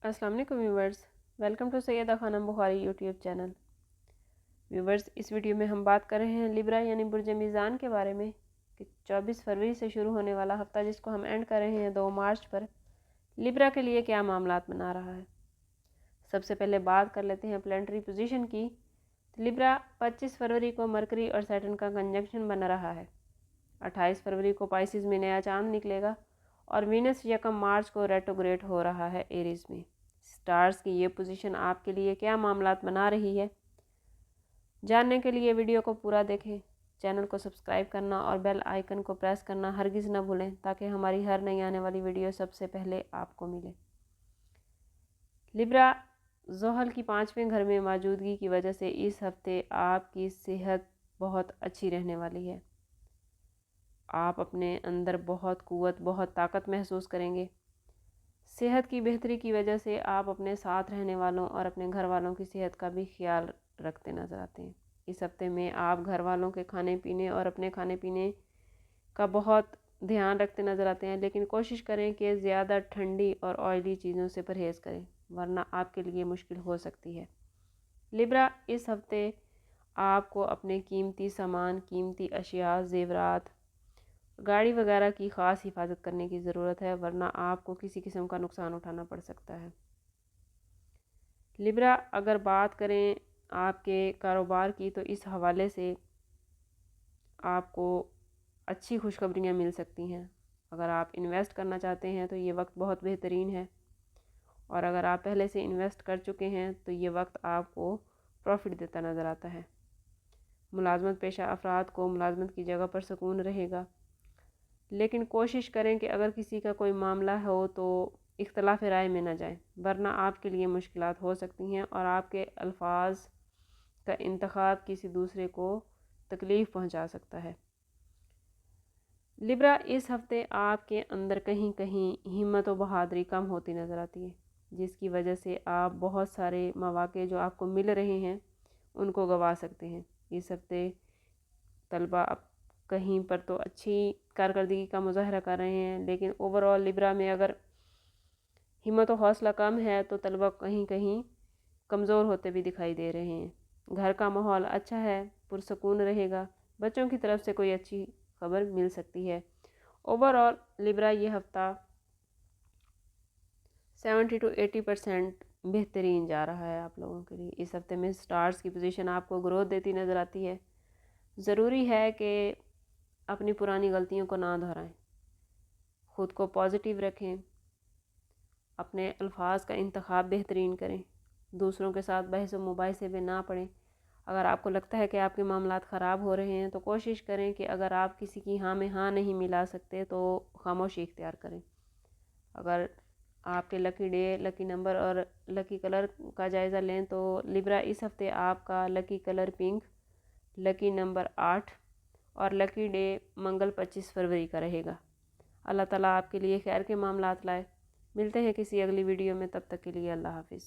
अस्सलाम वालेकुम viewers, welcome to Syeda Khanam Bukhari YouTube channel. Viewers, इस वीडियो में हम बात कर रहे हैं लिब्रा यानी बुर्ज मीज़ान के बारे में कि 24 फरवरी से शुरू होने वाला हफ्ता जिसको हम एंड कर रहे हैं 2 मार्च पर, लिब्रा के लिए क्या मामलात बना रहा है। सबसे पहले बात कर लेते हैं प्लानिटरी पोजीशन की। लिब्रा 25 फरवरी को मरकरी और सैटर्न का कंजंक्शन बना रहा है। 28 फरवरी को पाइसिस में नया चांद निकलेगा और वीनस 1 मार्च को रेट्रोग्रेड हो रहा है एरीज में। स्टार्स की ये पोजीशन आपके लिए क्या मामलात बना रही है, जानने के लिए वीडियो को पूरा देखें। चैनल को सब्सक्राइब करना और बेल आइकन को प्रेस करना हरगिज़ न भूलें ताकि हमारी हर नई आने वाली वीडियो सबसे पहले आपको मिले। लिब्रा ज़ोहल की 5वें घर में मौजूदगी की वजह से इस हफ्ते आपकी सेहत बहुत अच्छी रहने वाली है। आप अपने अंदर बहुत क़ुव्वत, बहुत ताकत महसूस करेंगे। सेहत की बेहतरी की वजह से आप अपने साथ रहने वालों और अपने घर वालों की सेहत का भी ख्याल रखते नज़र आते हैं। इस हफ्ते में आप घर वालों के खाने पीने और अपने खाने पीने का बहुत ध्यान रखते नज़र आते हैं, लेकिन कोशिश करें कि ज़्यादा ठंडी और ऑयली चीज़ों से परहेज़ करें, वरना आपके लिए मुश्किल हो सकती है। लिब्रा, इस हफ्ते आपको अपने कीमती सामान, कीमती अशिया, ज़ेवरात, गाड़ी वगैरह की ख़ास हिफाजत करने की ज़रूरत है, वरना आपको किसी किस्म का नुकसान उठाना पड़ सकता है। लिब्रा, अगर बात करें आपके कारोबार की तो इस हवाले से आपको अच्छी खुशखबरियाँ मिल सकती हैं। अगर आप इन्वेस्ट करना चाहते हैं तो ये वक्त बहुत बेहतरीन है, और अगर आप पहले से इन्वेस्ट कर चुके हैं तो ये वक्त आपको प्रॉफिट देता नज़र आता है। मुलाजमत पेशा अफराद को मुलाजमत की जगह पर सुकून रहेगा, लेकिन कोशिश करें कि अगर किसी का कोई मामला हो तो इख्तलाफ राय में न जाएं, वरना आपके लिए मुश्किलात हो सकती हैं और आपके अल्फाज का इंतखाब किसी दूसरे को तकलीफ़ पहुंचा सकता है। लिब्रा, इस हफ्ते आपके अंदर कहीं कहीं हिम्मत और बहादुरी कम होती नज़र आती है, जिसकी वजह से आप बहुत सारे मौके जो आपको मिल रहे हैं उनको गंवा सकते हैं। इस हफ्ते तलबा कहीं पर तो अच्छी कारकर्दगी का मुजाहरा कर रहे हैं, लेकिन ओवरऑल लिब्रा में अगर हिम्मत और हौसला कम है तो तलबा कहीं कहीं कमज़ोर होते भी दिखाई दे रहे हैं। घर का माहौल अच्छा है, पुरसकून रहेगा। बच्चों की तरफ से कोई अच्छी खबर मिल सकती है। ओवरऑल लिब्रा ये हफ्ता 70 to 80% बेहतरीन जा रहा है आप लोगों के लिए। इस हफ्ते में स्टार्स की पोजीशन आपको ग्रोथ देती नज़र आती है। ज़रूरी है कि अपनी पुरानी गलतियों को ना दोहराएं, ख़ुद को पॉजिटिव रखें, अपने अल्फाज का इंतखाब बेहतरीन करें, दूसरों के साथ बहस व मुबाहिसे में ना पड़ें। अगर आपको लगता है कि आपके मामलात ख़राब हो रहे हैं तो कोशिश करें कि अगर आप किसी की हाँ में हाँ नहीं मिला सकते तो खामोशी इख्तियार करें। अगर आपके लकी डे, लकी नंबर और लकी कलर का जायज़ा लें तो लिब्रा, इस हफ्ते आपका lucky colour pink, lucky number 8 और लकी डे मंगल 25 फरवरी का रहेगा। अल्लाह ताला आपके लिए खैर के मामलात लाए। मिलते हैं किसी अगली वीडियो में, तब तक के लिए अल्लाह हाफिज़।